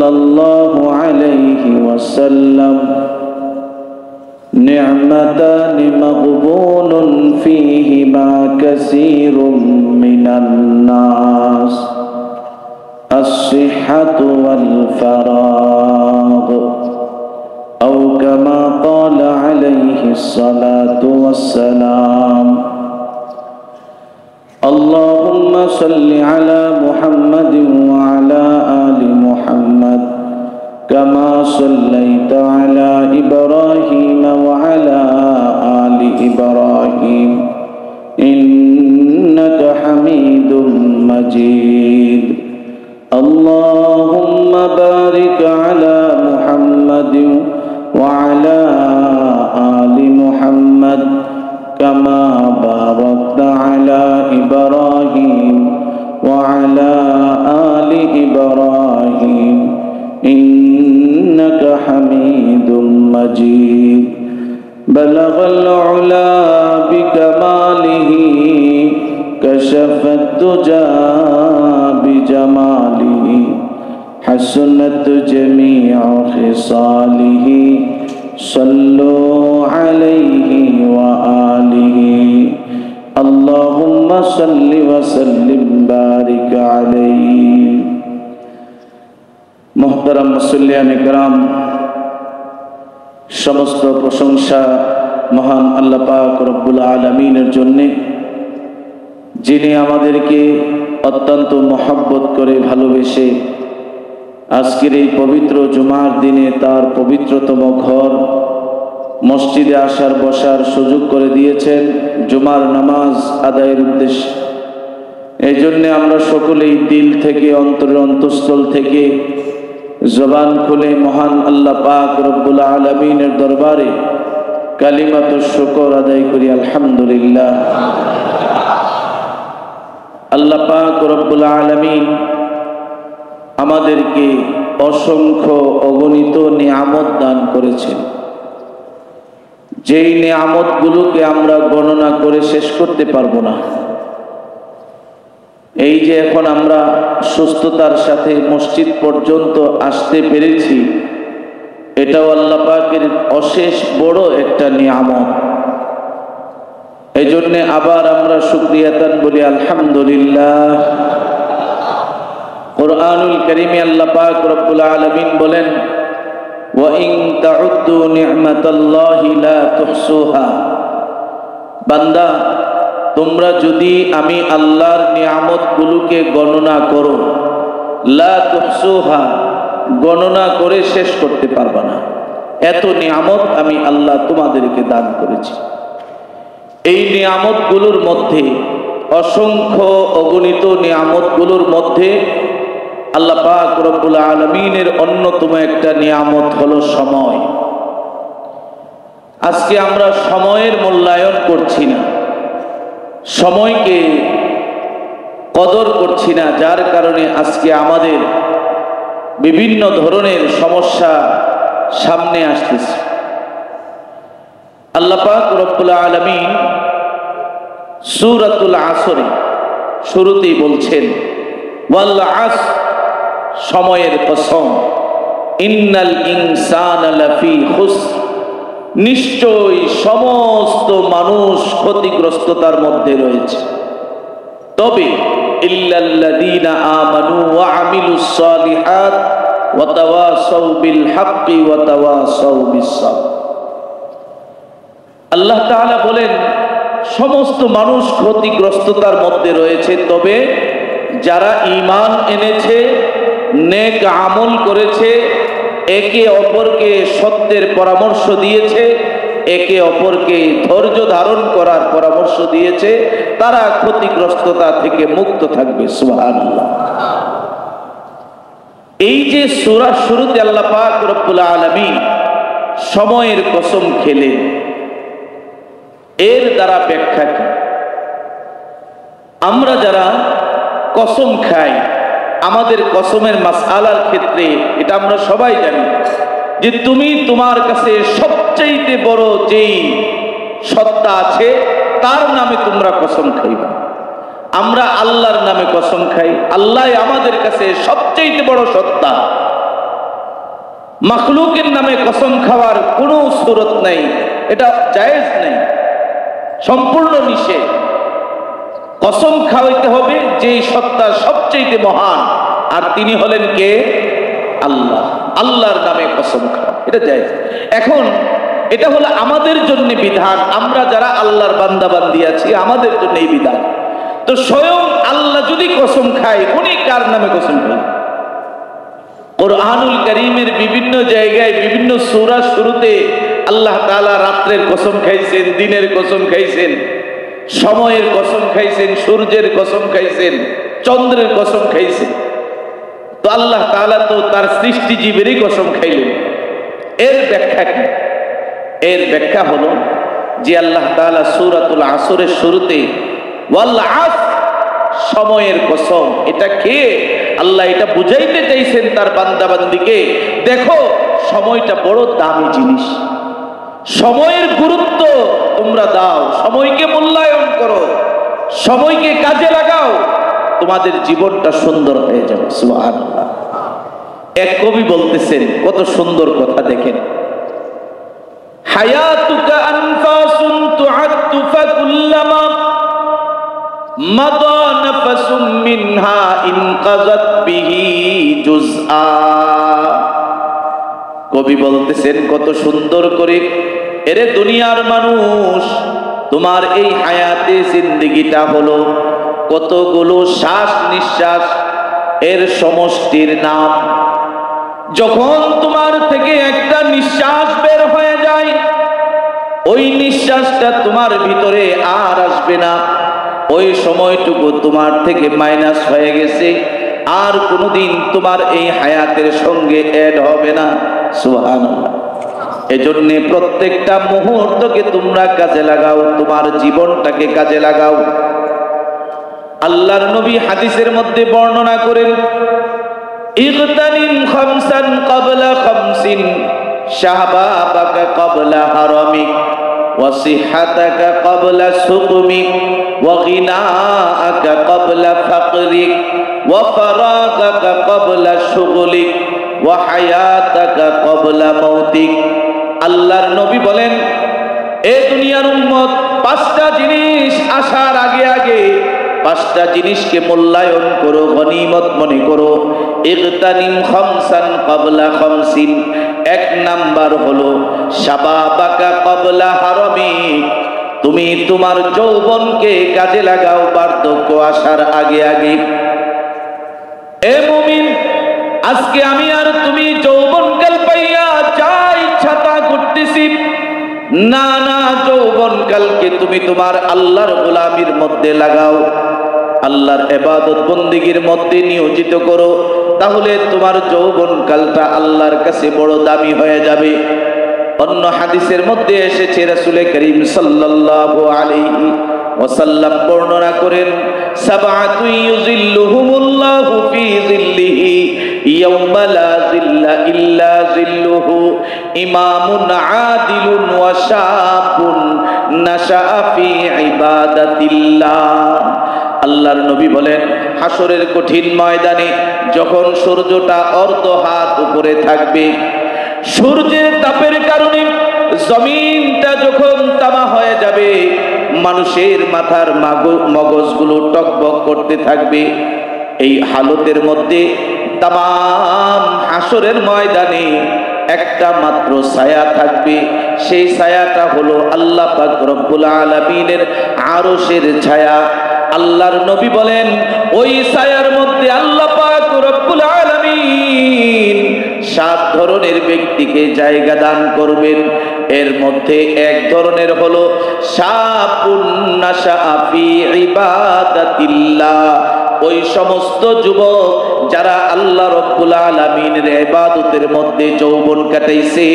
الله عليه وسلم نعمتان مغبون فيهما كثير من الناس الصحة والفراغ أو كما قال عليه الصلاة والسلام اللهم صل على محمد وعلى آل محمد كما صليت على إبراهيم وعلى آل إبراهيم إنك حميد مجيد اللهم بارك على محمد وعلى آل محمد كما باركت على إبراهيم وعلى آل إبراهيم إنك حميد مجيد بلغ العلا بكماله كشف الدجى بجماله حسنت جميع خصاله صلوا عليه وآله اللهم صل وسلم بارك عليه محترم মুসল্লিয়ান ইকরাম সমস্ত প্রশংসা মহান আল্লাহ পাক রব্বুল আলামিনের জন্য যিনি আমাদেরকে অত্যন্ত মহব্বত করে ভালোবেসে আজকের এই পবিত্র জুমার দিনে তার পবিত্রতম ঘর মসজিদে আসার বসার সুযোগ করে দিয়েছেন জুমার নামাজ আদায়ের উদ্দেশ্যে। এই জন্য আমরা সকলেই দিল থেকে অন্তরের অন্তঃস্থল থেকে জবান খুলে মহান আল্লাহ পাক রব্বুল আলামিনের দরবারে কালিমাতুশ শুকর আদায় করি আলহামদুলিল্লাহ। আল্লাহ পাক রব্বুল আলামিন আমাদেরকে অসংখ্য অগণিত নিয়ামত দান করেছেন, যেই নিয়ামতগুলোকে আমরা গণনা করে শেষ করতে পারবো না। এই যে এখন আমরা সুস্থতার সাথে মসজিদ পর্যন্ত আসতে পেরেছি, এটাও আল্লাহ পাকের অশেষ বড় একটা নিয়ামত। এই জন্যে আবার আমরা শুকরিয়াতান বলি আলহামদুলিল্লাহ। কুরআনুল কারীমে আল্লাহ পাক রব্বুল আলামিন বলেন ওয়া ইন তাউদ্দু নি'মাতাল্লাহি লা তুহসুহা, বান্দা তোমরা যদি আমি আল্লাহর নিয়ামতগুলোকে গণনা করো, লা তুহসুহা, গণনা করে শেষ করতে পারবা না। এত নিয়ামত আমি আল্লাহ তোমাদেরকে দান করেছি। এই নিয়ামতগুলোর মধ্যে, অসংখ্য অগণিত নিয়ামতগুলোর মধ্যে আল্লাহ পাক রব্বুল আলামিনের অন্যতম একটা নিয়ামত হলো সময়। আজকে আমরা সময়ের মূল্যায়ন করছি না, সময়কে কদর করছি না, যার কারণে আজকে আমাদের বিভিন্ন ধরনের সমস্যা সামনে আসতেছে। আল্লাহ পাক রব্বুল আলামিন সূরাতুল আসরে শুরুতেই বলছেন ওয়াল আসর, সময়ের কসম, ইন্নাল ইনসানা লাফি খুসর, নিশ্চয়ই সমস্ত মানুষ ক্ষতিগ্রস্ততার মধ্যে রয়েছে, তবে ইল্লাল্লাযীনা আমানু ওয়া আমিলুস সালিহাত ওয়া তাওয়াসাউ বিল হাক্কি ওয়া তাওয়াসাউ বিস সাবর। আল্লাহ তাআলা বলেন সমস্ত মানুষ ক্ষতিগ্রস্ততার মধ্যে রয়েছে, তবে যারা ঈমান এনেছে, নেক আমল করেছে, একে অপরকে সত্যের পরামর্শ দিয়েছে, একে অপরকে ধৈর্য ধারণ করার পরামর্শ দিয়েছে, তারা ক্ষতিগ্রস্ততা থেকে মুক্ত থাকবে। সুবহানাল্লাহ। এই যে সূরার শুরুতে আল্লাহ পাক রব্বুল আলামিন সময়ের কসম খেলেন, এর দ্বারা ব্যাখ্যা কি? আমরা যারা কসম খাই, আমাদের কসমের মাসআলার ক্ষেত্রে এটা আমরা সবাই জানি যে তুমি তোমার কাছে সবচেয়ে বড় যেই সত্তা আছে তার নামে তোমরা কসম খাইবা। আমরা আল্লাহর নামে কসম খাই, আল্লাহ আমাদের কাছে সবচেয়ে বড় সত্তা। মাখলুকের নামে কসম খাওয়ার কোনো সুরত নাই, এটা জায়েজ নেই, সম্পূর্ণ নিষেধ। কসম খাওয়াইতে হবে যেই সত্তা সবচেয়ে মহান, আর তিনি হলেন কে? আল্লাহ। আল্লাহর নামে কসম খাওয়া এটা জায়েজ। এখন এটা হলো আমাদের জন্য বিধান, আমরা যারা আল্লাহর বান্দা বান্দি আছি আমাদের জন্য এই বিধান। তো স্বয়ং আল্লাহ যদি কসম খায়, উনি কার নামে কসম খায়? কুরআনুল কারীমের বিভিন্ন জায়গায় বিভিন্ন সূরা শুরুতে আল্লাহ তাআলা রাত্রের কসম খাইছেন, দিনের কসম খাইছেন, সময়ের কসম খাইছেন, সূর্যের কসম খাইছেন, চন্দ্রের কসম খাইছেন। তো আল্লাহ তাআলা তো তার সৃষ্টিজীবেরই কসম খাইলেন। এর ব্যাখ্যা কি? এর ব্যাখ্যা হলো যে আল্লাহ তাআলা সূরাতুল আসরের শুরুতে ওয়াল আসর, সময়ের কসম, এটা কে? আল্লাহ এটা বুঝাইতে চাইছেন তার বান্দা বান্দিকে, দেখো সময়টা বড় দামি জিনিস, সময়ের গুরুত্ব তোমরা দাও, সময়কে মূল্যায়ন করো, সময়কে কাজে লাগাও, তোমাদের জীবনটা সুন্দর হয়ে যাবে। সুবহানাল্লাহ। এক কবি বলতেছেন, কত সুন্দর কথা দেখেন, হায়াতুকা আনফাসুন তুআদ্দু ফাকুল্লামা মাদা নাফাসুম মিনহা ইনকাযাত বিহি জুজআ। কবি বলতেছেন কত সুন্দর করে, এরে দুনিয়ার মানুষ, তোমার এই হায়াতে জিন্দেগিটা হলো কতগুলো শ্বাস নিঃশ্বাস এর সমষ্টির নাম। যখন তোমার থেকে একটা নিঃশ্বাস বের হয়ে যায়, ওই নিঃশ্বাসটা তোমার ভিতরে আর আসবে না, ওই সময়টুকু তোমার থেকে মাইনাস হয়ে গেছে, আর কোনোদিন তোমার এই হায়াতের সঙ্গে এড হবে না। সুবহানাল্লাহ। এজন্য প্রত্যেকটা মুহূর্তকে তোমরা কাজে লাগাও, তোমার জীবনটাকে কাজে লাগাও। আল্লাহর নবী হাদিসের মধ্যে বর্ণনা করেন, ইগতানিম খামসান ক্বাবলা খামসিন শাবাবাকা ক্বাবলা হারামিক ওয়া সিহহাতাকা ক্বাবলা সুকমিক ওয়া গিনাআকা ক্বাবলা ফাকরিক ওয়া ফারাগাকা ক্বাবলা শুগলিক ওয়া হায়াতাকা ক্বাবলা মাউতিক। আল্লাহর নবী বলেন, এ দুনিয়ার উম্মত, পাঁচটা জিনিস আসার আগে আগে পাঁচটা জিনিসকে মূল্যায়ন করো, গনিমত মনে করো। ইগতানিম খামসান ক্বাবলা খামসিন, এক নাম্বার হলো শাবাবাকা ক্বাবলা হারামিক, তুমি তোমার যৌবনকে কাজে লাগাও বার্ধক্য আসার আগে আগে। এ মুমিন, আজকে আমি আর তুমি যৌবনকাল পাইয়া যা ইচ্ছা তা করতেছি না, না, যৌবনকালকে তুমি তোমার আল্লাহর গোলামির মধ্যে লাগাও, আল্লাহর ইবাদত বন্দেগীর মধ্যে নিয়োজিত করো, তাহলে তোমার যৌবনকালটা আল্লাহর কাছে বড় দামি হয়ে যাবে। অন্য হাদিসের মধ্যে এসেছে, রাসূল করিম সাল্লাল্লাহু আলাইহি ওয়াসাল্লাম বর্ণনা করেন, সাবআতু ইউযিল্লুহুমুল্লাহু ফি যিল্লিহি ইয়াওমা লা যিল্লা ইল্লা যিল্লুহু, ইমামুন আদিলুন ওয়া শাবুন নাশাআ ফি ইবাদাতিল্লাহ। আল্লাহর নবী বলেন, হাসরের কঠিন ময়দানে যখন সূর্যটা অর্ধ হাত উপরে থাকবে, সূর্যের তাপের কারণে জমিনটা যখন তামা হয়ে যাবে, মানুষের মাথার মগজগুলো টকবক করতে থাকবে, এই হালতের মধ্যে তামাম হাসরের ময়দানে একটা মাত্র ছায়া থাকবে, সেই ছায়াটা হলো আল্লাহ পাক রব্বুল আলামিনের আরশের ছায়া। আল্লাহর নবী বলেন, ওই ছায়ার মধ্যে আল্লাহ পাক রব্বুল আলামিন 7 ধরনের ব্যক্তিকে জায়গা দান করবেন। এর মধ্যে এক ধরনের হলো শাবুন নাশাআ ফি ইবাদাতিল্লাহ, ওই সমস্ত যুবক যারা আল্লাহ রব্বুল আলামিনের ইবাদতের মধ্যে যৌবন কাটাইছে,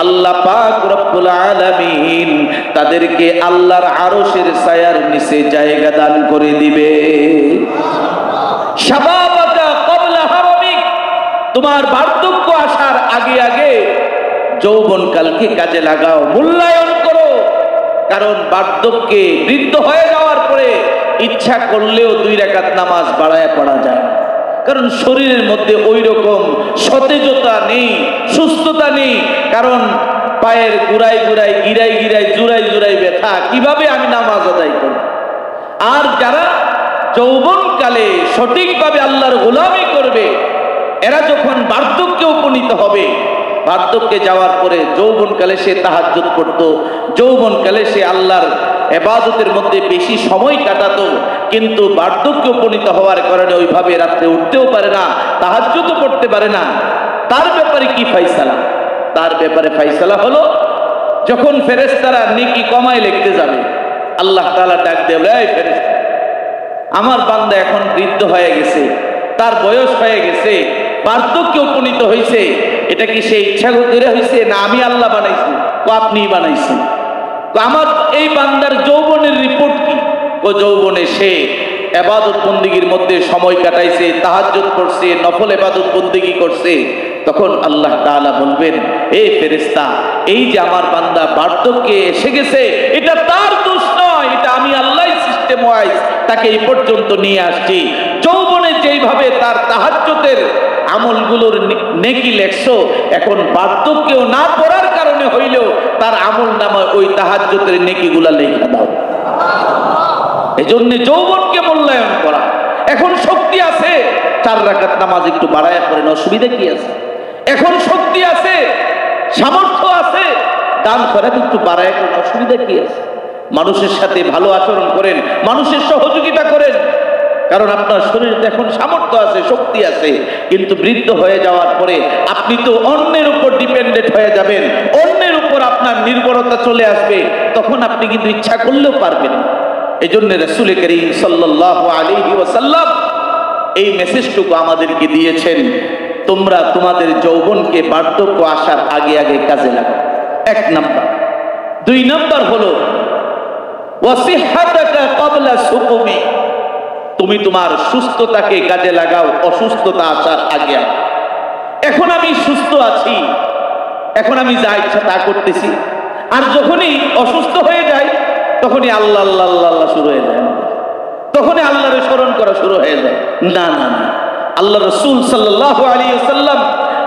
আল্লাহ পাক রব্বুল আলামিন তাদেরকে আল্লাহর আরশের ছায়ার নিচে জায়গা দান করে দিবে। শাবাবাকা ক্বাবলা হারামিক, তোমার বার্ধক্য আসার আগে আগে যৌবনকালকে কাজে লাগাও, মূল্যায়ন করো। কারণ বার্ধক্যে, বৃদ্ধ হয়ে যাওয়ার পরে ইচ্ছা করলেও 2 রাকাত নামাজ বাড়ায় পড়া যায়, কারণ শরীরের মধ্যে ওই রকম সতেজতা নেই, সুস্থতা নেই। কারণ পায়ের গুড়াই গুড়াই, গিরাই গিরাই, জুড়াই জুড়াই ব্যথা, কিভাবে আমি নামাজ আদায় করব? আর যারা যৌবনকালে সঠিকভাবে আল্লাহর গোলামি করবে, এরা যখন বার্ধক্যে উপনীত হবে, বার্ধক্যে যাওয়ার পরে যৌবনকালে সে তাহাজ্জুদ করতো, যৌবনকালে সে আল্লাহর ইবাদতের মধ্যে বেশি সময় কাটাতো, কিন্তু বার্ধক্যে উপনীত হওয়ার কারণে ওইভাবে রাত্রে উঠতেও পারে না, তাহাজ্জুদও করতে পারে না। তার ব্যাপারে কি ফায়সালা? তার ব্যাপারে ফায়সালা হলো, যখন ফেরেশতারা নেকি কমায় লিখতে যাবে, আল্লাহ তাআলা ডাক দেবে, এই ফেরেশতা, আমার বান্দা এখন বৃদ্ধ হয়ে গেছে, তার বয়স হয়ে গেছে, বার্ধক্যে উপনীত হয়েছে, এটা কি সে ইচ্ছা করে হয়েছে না আমি আল্লাহ বানাইছি? ও আপনিই বানাইছেন। তো আমার এই বান্দার যৌবনের রিপোর্ট কি? ও যৌবনে সে ইবাদত বন্দেগীর মধ্যে সময় কাটাইছে, তাহাজ্জুদ করছে, নফল ইবাদত বন্দেগী করছে। তখন আল্লাহ তাআলা বলবেন, এই ফেরেশতা, এই যে আমার বান্দা বার্ধক্যে এসে গেছে, এটা তার দোষ নয়, এটা আমি আল্লাহ সিস্টেম ওয়াইজ তাকে এই পর্যন্ত নিয়ে আসছি। যৌবনে যেইভাবে তার তাহাজ্জুদের আমলগুলোর নেকি লেখছো, এখন বার্ধক্যেও না পড়ার কারণে হইলেও তার আমল নামায় ওই তাহাজ্জুদের নেকিগুলা লেখা দাও। এজন্য যৌবনকে মূল্যায়ন করা। এখন শক্তি আছে, 4 রাকাত নামাজ একটু বাড়ায়া করেন, অসুবিধা কি আছে? এখন শক্তি আছে, সামর্থ্য আছে, দান খয়রাত একটু বাড়ায়া করেন, অসুবিধা কি আছে? মানুষের সাথে ভালো আচরণ করেন, মানুষের সহযোগিতা করেন, কারণ আপনার শরীরে এখন সামর্থ্য আছে, শক্তি আছে। কিন্তু বৃদ্ধ হয়ে যাওয়ার পরে আপনি তো অন্যের উপর ডিপেন্ডেন্ট হয়ে যাবেন, অন্যের উপর আপনার নির্ভরতা চলে আসবে, তখন আপনি কিন্তু ইচ্ছা করলেও পারবেন না। এই জন্য রাসূল করিম সাল্লাল্লাহু আলাইহি ওয়াসাল্লাম এই মেসেজটুকু আমাদেরকে দিয়েছেন, তোমরা তোমাদের যৌবনকে বার্ধক্য আসার আগে আগে কাজে লাগাও। 1 নাম্বার। 2 নাম্বার হলো ওয়াসিহাতাকা ক্বাবলা সুকুমি, তুমি তোমার সুস্থতাকে কাজে লাগাও অসুস্থতা আসার আগে আগে। এখন আমি সুস্থ আছি, এখন আমি যা ইচ্ছা তা করতেছি, আর যখনই অসুস্থ হয়ে যায় তখনই আল্লাহ আল্লাহ আল্লাহ আল্লাহ শুরু হয়ে যায়, তখনই আল্লাহর স্মরণ করা শুরু হয়ে যায়। না না না, আল্লাহ রাসূল সাল্লাল্লাহু আলাইহি ওয়াসাল্লাম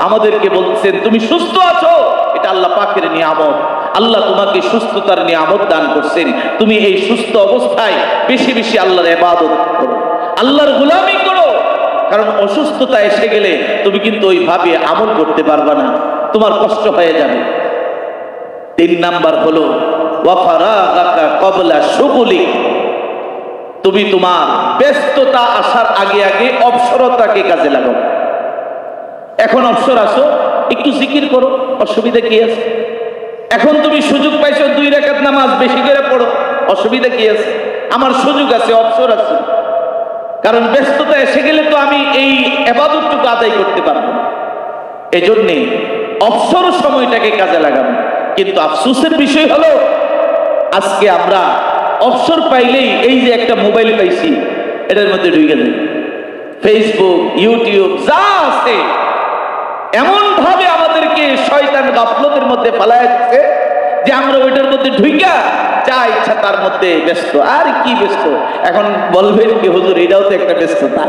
আমাদেরকে বলছেন, তুমি সুস্থ আছো, এটা আল্লাহ পাকের নিয়ামত। আল্লাহ তোমাকে সুস্থতার নিয়ামত দান করছেন, তুমি এই সুস্থ অবস্থায় বেশি বেশি আল্লাহর ইবাদত করো, আল্লাহর গোলামি করো। কারণ অসুস্থতা এসে গেলে তুমি কিন্তু ওইভাবে আমল করতে পারবে না, তোমার কষ্ট হয়ে যাবে। 3 নাম্বার হলো ওয়াফারাগাকা ক্বাবলা শুগুলি, তুমি তোমার ব্যস্ততা আসার আগে আগে অবসরতাকে কাজে লাগাও। এখন অবসর আসো, একটু জিকির করো, অসুবিধা কি আছে? এখন তুমি সুযোগ পাইছো 2 রাকাত নামাজ বেশি করে পড়ো, অসুবিধা কি আছে? আমার সুযোগ আছে, অবসর আছে। কারণ ব্যস্ততা এসে গেলে তো আমি এই ইবাদতটুকু আদায় করতে পারবো না। এজন্যে অবসর সময়টাকে কাজে লাগাবো। কিন্তু আফসোসের বিষয় হলো, আজকে আমরা অবসর পাইলেই এই যে একটা মোবাইল পাইছি, এটার মধ্যে ঢুকে যাই, ফেসবুক, ইউটিউব যা আছে, এমন ভাবে আমাদেরকে শয়তান গাফলতের মধ্যে ফালায় দিচ্ছে যে আমরা ওইটার মধ্যে ঢুইকা যা ইচ্ছা তার মধ্যে ব্যস্ত। আর কি ব্যস্ত? এখন বলবেন কি হুজুর এটাও তো একটা ব্যস্ততা।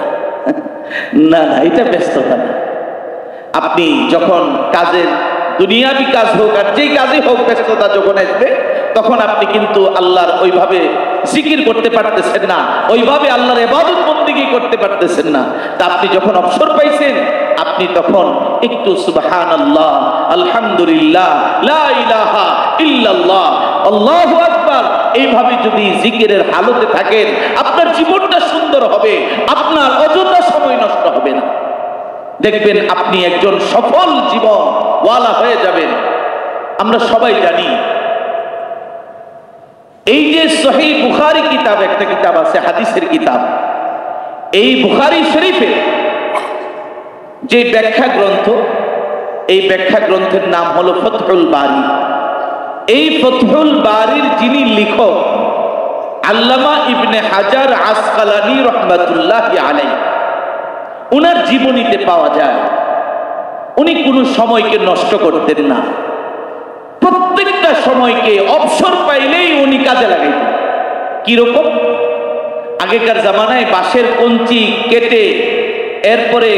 না না, এটা ব্যস্ততা না। আপনি যখন কাজের দুনিয়াবি কাজ হোক আর যেই কাজই হোক, ব্যস্ততা যখন আসবে তখন আপনি কিন্তু আল্লাহর ওইভাবে জিকির করতে পারতেছেন না, ওইভাবে আল্লাহর ইবাদত বন্দেগী করতে পারতেছেন না। তা আপনি যখন অবসর পাইছেন, আপনি তখন একটু সুবহানাল্লাহ, আলহামদুলিল্লাহ, লা ইলাহা ইল্লাল্লাহ, আল্লাহু আকবার, এইভাবে যদি জিকিরের হালতে থাকেন, আপনার জীবনটা সুন্দর হবে, আপনার অযথা সময় নষ্ট হবে না। দেখবেন আপনি একজন সফল জীবন ওয়ালা হয়ে যাবেন। আমরা সবাই জানি, এই যে সহিহ বুখারী কিতাব, একটা কিতাব আছে হাদিসের কিতাব, এই বুখারী শরীফে যে ব্যাখ্যা গ্রন্থ, এই ব্যাখ্যা গ্রন্থের নাম হলো ফতহুল বারী। এই ফতহুল বারীর যিনি লেখক, আল্লামা ইবনে হাজার আসকালানী রাহমাতুল্লাহি আলাইহি, উনার জীবনীতে পাওয়া যায় উনি কোনো সময়কে নষ্ট করতেন না, প্রত্যেকটা সময়কে অবসর পাইলেই উনি কাজে লাগাইতেন। কিরকম? আগেকার জামানায় বাঁশের কঞ্চি কেটে এরপরে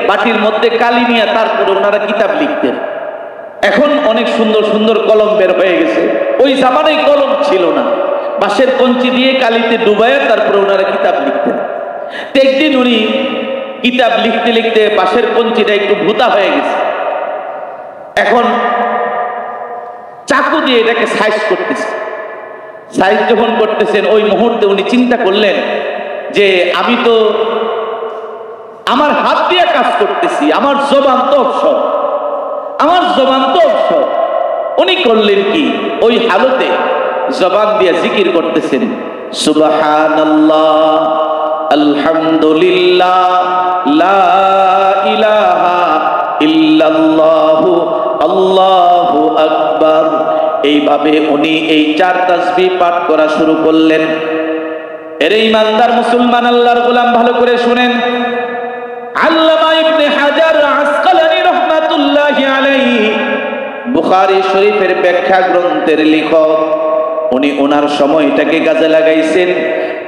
বাটির মধ্যে কালি নিয়ে তারপরে ওনারা কিতাব লিখতেন। এখন অনেক সুন্দর সুন্দর কলম বের হয়ে গেছে, ওই জামানায় কলম ছিল না, বাঁশের কঞ্চি দিয়ে কালিতে ডুবাইয়া তারপরে ওনারা কিতাব লিখতেন। তো একদিন উনি কিতাব লিখতে লিখতে বাঁশের কঞ্চিটা একটু ভুতা হয়ে গেছে, এখন চাকু দিয়ে এটাকে সাইজ করতেছে। সাইজ যখন করতেছেন ওই মুহূর্তে উনি চিন্তা করলেন যে আমি তো আমার হাত দিয়ে কাজ করতেছি, আমার জবান তো অবসর, আমার জবান তো অবসর। উনি করলেন কি, ওই হালতে জবান দিয়ে জিকির করতেছেন, সুবহানাল্লাহ, আলহামদুলিল্লাহ, লা ইলাহা ইল্লাল্লাহু, আল্লাহু আকবার। এইভাবে উনি এই 4 তাসবিহ পাঠ করা শুরু করলেন। এর ইমানদার মুসলমান আল্লাহর গোলাম ভালো করে শুনেন, আল্লামা ইবনে হাজার আসকালানী রাহমাতুল্লাহি আলাইহি বুখারী শরীফের ব্যাখ্যা গ্রন্থের লেখক, উনি ওনার সময়টাকে কাজে লাগাইছেন।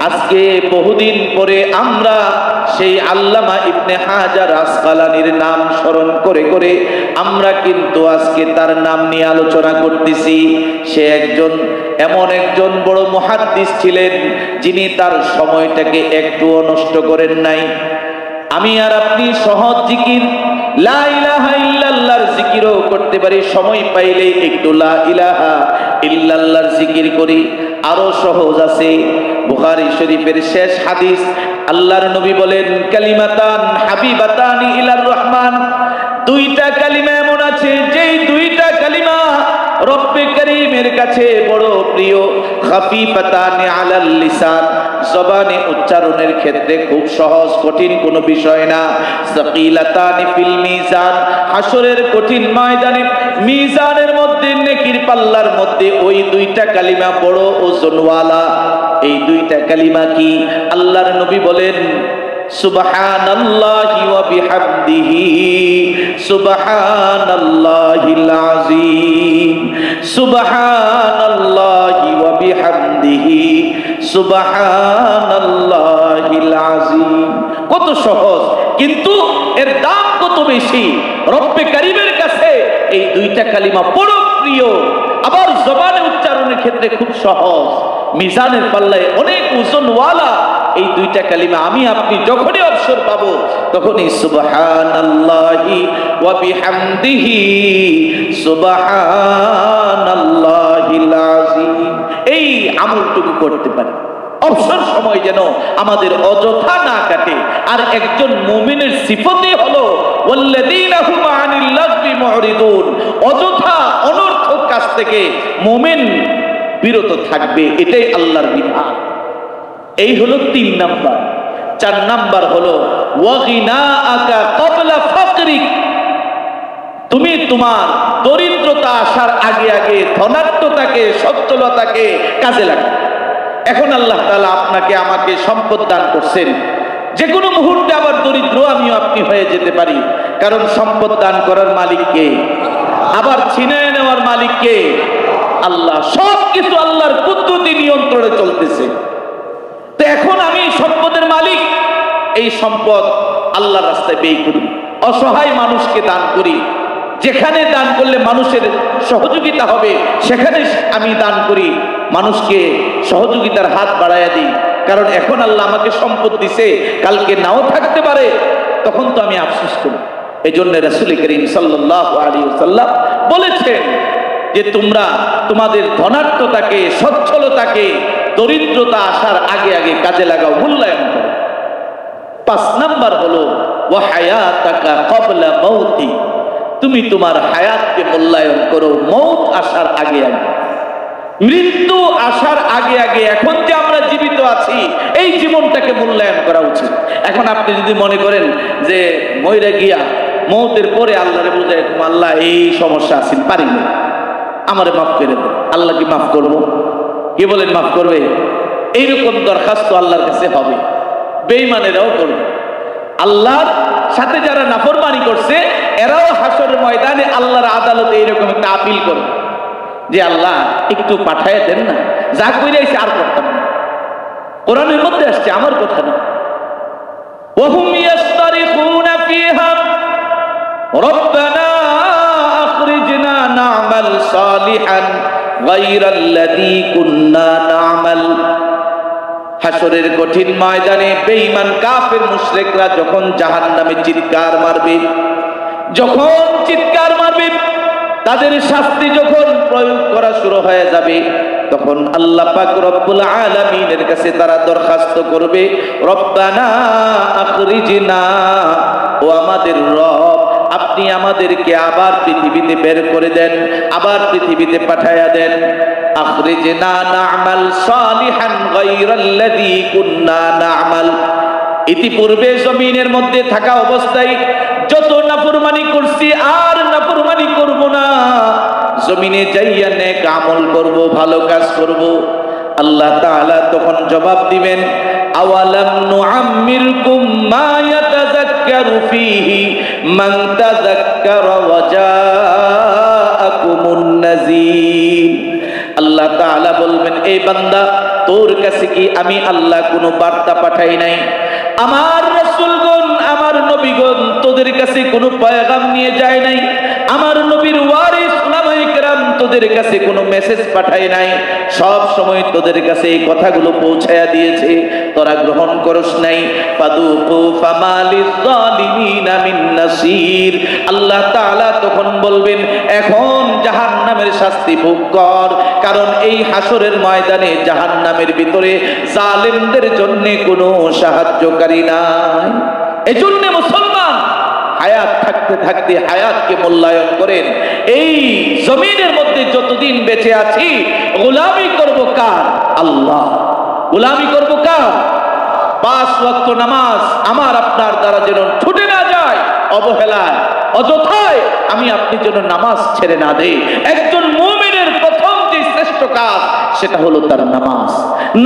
আজকে বহুদিন পরে আমরা সেই আল্লামা ইবনে হাজার আসকালানীর নাম স্মরণ করে করে আমরা কিন্তু আজকে তার নাম নিয়ে আলোচনা করতেছি। সে এমন একজন বড় মুহাদ্দিস ছিলেন যিনি তার সময়টাকে একটুও নষ্ট করেন নাই। আমি আর আপনি সহজ জিকির লা ইলাহা ইল্লাল্লাহর জিকিরও করতে পারি, সময় পাইলেই একটু লা ইলাহা ইল্লাল্লাহর জিকির করি। আরো সহজ আছে, বুখারী শরীফের শেষ হাদিস, আল্লাহর নবী বলেন, কালিমাতান হাবিবাতানি ইলার রহমান, 2টা কালিমা এমন আছে যেই 2টা কালিমা রব্বে করিমের কাছে বড় প্রিয়, খাফিফাতানি আলাল লিসান, জবানে উচ্চারণের ক্ষেত্রে খুব সহজ, কঠিন কোনো বিষয় না, সাকিলাতানি ফিল মিজান, হাসরের কঠিন ময়দানে মিজানের মধ্যে নেকির পাল্লার মধ্যে ওই 2টা কালিমা বড় ওজনওয়ালা। এই 2টা কালিমা কি? আল্লাহর নবী বলেন, সুবহানাল্লাহি ওয়া বিহামদিহি, সুবহানাল্লাহিল আযীম, সুবহানাল্লাহি ওয়া বিহামদিহি, সুবহানাল্লাহিল আযীম। কত সহজ, কিন্তু এর দাম কত বেশি। রব্বে কারীমের কাছে এই 2টা কালিমা বড় প্রিয়, আবার জবানে উচ্চারণের ক্ষেত্রে খুব সহজ, মিজানের পাল্লায় অনেক ওজনওয়ালা। এই 2টা কালিমা আমি আপনি যখনই অবসর পাবো তখনই সুবহানাল্লাহি ওয়া বিহামদিহি, সুবহানাল্লাহিল আযীম, এই আমলটুকু করতে পারি। অবসর সময় যেন আমাদের অযথা না কাটে। আর একজন মুমিনের সিফতই হলো ওয়াল্লাযীনা হুম আনিল লাগবি মুরিদুন, অযথা অনর্থক কাজ থেকে মুমিন বিরত থাকবে, এটাই আল্লাহর বিধান। এই হলো 3 নাম্বার। 4 নাম্বার হলো ওয়াগিনাআকা ক্বাবলা ফাকরিক, তুমি তোমার দরিদ্রতা আসার আগে আগে ধনাঢ্যতাকে, সচ্ছলতাকে কাজে লাগাও। এখন আল্লাহ তাআলা আপনাকে আমাকে সম্পদ দান করছেন, যে কোনো মুহূর্তে আবার দরিদ্র আমিও আপনি হয়ে যেতে পারি, কারণ সম্পদ দান করার মালিক কে? আবার ছিনিয়ে নেওয়ার মালিক কে? আল্লাহ। সবকিছু আল্লাহর কুদরতি নিয়ন্ত্রণে চলতেছে। তো এখন আমি সম্পদের মালিক, এই সম্পদ আল্লাহর রাস্তায় ব্যয় করি, অসহায় মানুষকে দান করি। যেখানে দান করলে মানুষের সহযোগিতা হবে সেখানে আমি দান করি, মানুষকে সহযোগিতার হাত বাড়াইয়া দিই। কারণ এখন আল্লাহ আমাকে সম্পদ দিছে, কালকে নাও থাকতে পারে, তখন তো আমি আফসোস করি। এই জন্য রাসূল করিম সাল্লাল্লাহু আলাইহি ওয়াসাল্লাম বলেছেন যে তোমরা তোমাদের ধনাঢ্যতাকে, সচ্ছলতাকে দরিদ্রতা আসার আগে আগে কাজে লাগাও, মূল্যায়ন করো। 5 নাম্বার হলো ওয়া হায়াতাকা ক্বাবলা মাউতি, তুমি তোমার হায়াতকে মূল্যায়ন করো মওত আসার আগে আগে, মৃত্যু আসার আগে আগে। এখন যে আমরা জীবিত আছি এই জীবনটাকে মূল্যায়ন করা উচিত। এখন আপনি যদি মনে করেন যে মইরা গিয়া মওতের পরে আল্লাহরে বুঝায়, আল্লাহ এই সমস্যা আছে পারি না, আমারে মাফ করে দেন, আল্লাহ কি মাফ করবো? কি বলেন মাফ করবে? এইরকম দরখাস্ত আল্লাহর কাছে হবে, বেঈমানেরাও করবে। আল্লাহর সাথে যারা নাফরমানি করছে এরাও হাসরের ময়দানে আল্লাহর আদালতে এইরকম একটা আপিল করবে যে আল্লাহ একটু পাঠায় দেন না, যা কইরাইছে আর করতাম না। কোরআনের মধ্যে আসছে, আমার কথা না। ওয়াহুম ইয়াসতারিখুন রব্বানা আখরিজনা না'মাল সালিহান গায়রাল্লাযী কুন্না না'মাল। হাসরের কঠিন ময়দানে বেঈমান কাফের মুশরিকরা যখন জাহান্নামে চিৎকার মারবে, যখন চিৎকার মারবে, তাদের শাস্তি যখন প্রয়োগ করা শুরু হয়ে যাবে, তখন আল্লাহ পাক রব্বুল আলামিনের কাছে তারা দরখাস্ত করবে, রব্বানা আখরিজনা, ও আমাদের রব, আপনি আমাদেরকে আবার পৃথিবীতে বের করে দেন, আবার পৃথিবীতে পাঠায়া দেন। আখরিজনা না'মাল সালিহান গায়রাল্লাযী কুন্না না'মাল। ইতিপূর্বে জমিনের মধ্যে থাকা অবস্থায় যত নাফরমানি করছি আর নাফরমানি করব না, জমিনে যাইয়া নেক আমল করব, ভালো কাজ করব। আল্লাহ তাআলা তখন জবাব দিবেন, আওয়ালাম নুআম্মিরকুম মা ইয়াতাযাক্কারু ফীহি মান তাযাক্কারা ওয়া জাআকুমুন নাযীর। আল্লাহ তাআলা বলবেন, এই বান্দা, তোর কাছে কি আমি আল্লাহ কোনো বার্তা পাঠাই নাই? আমার রাসূলগণ, আমার নবীগণ তোদের কাছে কোনো পয়গাম নিয়ে যায় নাই? আমার নবীর ওয়ারিস উলামায়ে কেরাম তোদের কাছে কোনো মেসেজ পাঠায় নাই? সব সময় তোদের কাছে এই কথাগুলো পৌঁছায়া দিয়েছে, তোরা গ্রহণ করস নাই। ফাদুকু ফামালিজ জালিমিনা মিন নাসির। আল্লাহ তাআলা তখন বলবেন, এখন জাহান্নামের শাস্তি ভোগ কর, কারণ এই হাসরের ময়দানে জাহান্নামের ভিতরে জালেমদের জন্য কোনো সাহায্যকারী নাই। এজন্য মুসলমান হায়াত থাকতে থাকতে হায়াতকে মূল্যায়ন করেন। এই জমিনের মধ্যে যতদিন বেঁচে আছি, গোলামি করব কার? আল্লাহ। গোলামি করব কার? 5 ওয়াক্ত নামাজ আমার আপনার দ্বারা যেন ছুটে না যায় অবহেলায়, অযথায় আমি আপনি যেন নামাজ ছেড়ে না দেই। একজন মুমিনের প্রথম যে শ্রেষ্ঠ কাজ সেটা হলো তার নামাজ।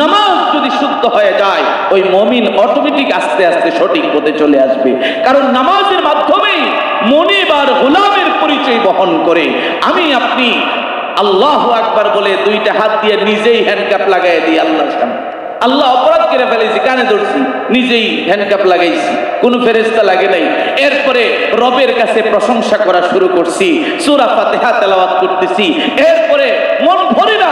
নামাজ যদি শুদ্ধ হয়ে যায়, ওই মুমিন অটোমেটিক আস্তে আস্তে সঠিক পথে চলে আসবে, কারণ নামাজের মাধ্যমেই মুনিব আর গোলামের পরিচয় বহন করে। আমি আপনি আল্লাহু আকবার বলে 2টা হাত দিয়ে নিজেই হ্যান্ডকাপ লাগাই দিই আল্লাহর সামনে। আল্লাহ অপরাধ করে ফেলেছি, কানে ধরছি, নিজেই হ্যান্ডকাপ লাগাইছি, কোনো ফেরেশতা লাগে নাই। এরপরে রবের কাছে প্রশংসা করা শুরু করছি, সূরা ফাতিহা তেলাওয়াত করতেছি, এরপরে মন ভরে না,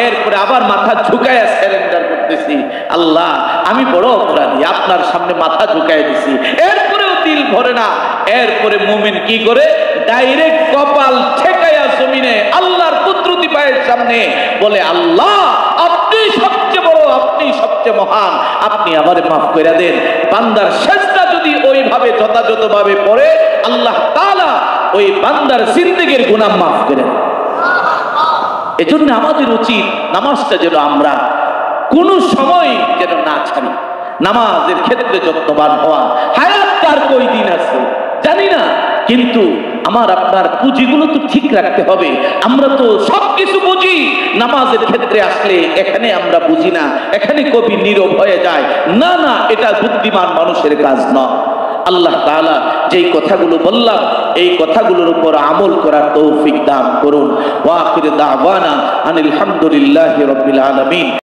এরপরে আবার মাথা ঝুঁকায়া সারেন্ডার করতেছি, আল্লাহ আমি বড় অপরাধী, আপনার সামনে মাথা ঝুঁকায় দিছি, এরপরেও দিল ভরে না। এরপরে মুমিন কি করে? ডাইরেক্ট কপাল ঠেকায়া জমিনে আল্লাহর কুদরতি পায়ের সামনে বলে, আল্লাহ আপনি সবচেয়ে বড়, আপনি সবচেয়ে মহান, আপনি আমারে মাফ করে দেন। বান্দার সেজদা যদি ওইভাবে যথাযথভাবে পড়ে, আল্লাহ তাআলা ওই বান্দার জিন্দেগীর গুনাহ মাফ করে দেন। এজন্য আমাদের উচিত নামাজটা যেন আমরা কোনো সময় যেন না ছাড়ি, নামাজের ক্ষেত্রে যত্নবান হওয়া। হায়াত কার কই দিন আছে জানি না, কিন্তু আমার আপনার পুঁজিগুলো তো ঠিক রাখতে হবে। আমরা তো সবকিছু বুঝি, নামাজের ক্ষেত্রে আসলে এখানে আমরা বুঝি না, এখানে কবি নীরব হয়ে যায়। না না, এটা বুদ্ধিমান মানুষের কাজ নয়। আল্লাহ তাআলা যেই কথাগুলো বললাম, এই কথাগুলোর উপর আমল করার তৌফিক দান করুন। ওয়া আখির দাওয়ানা আনিল হামদুলিল্লাহি রাব্বিল আলামিন।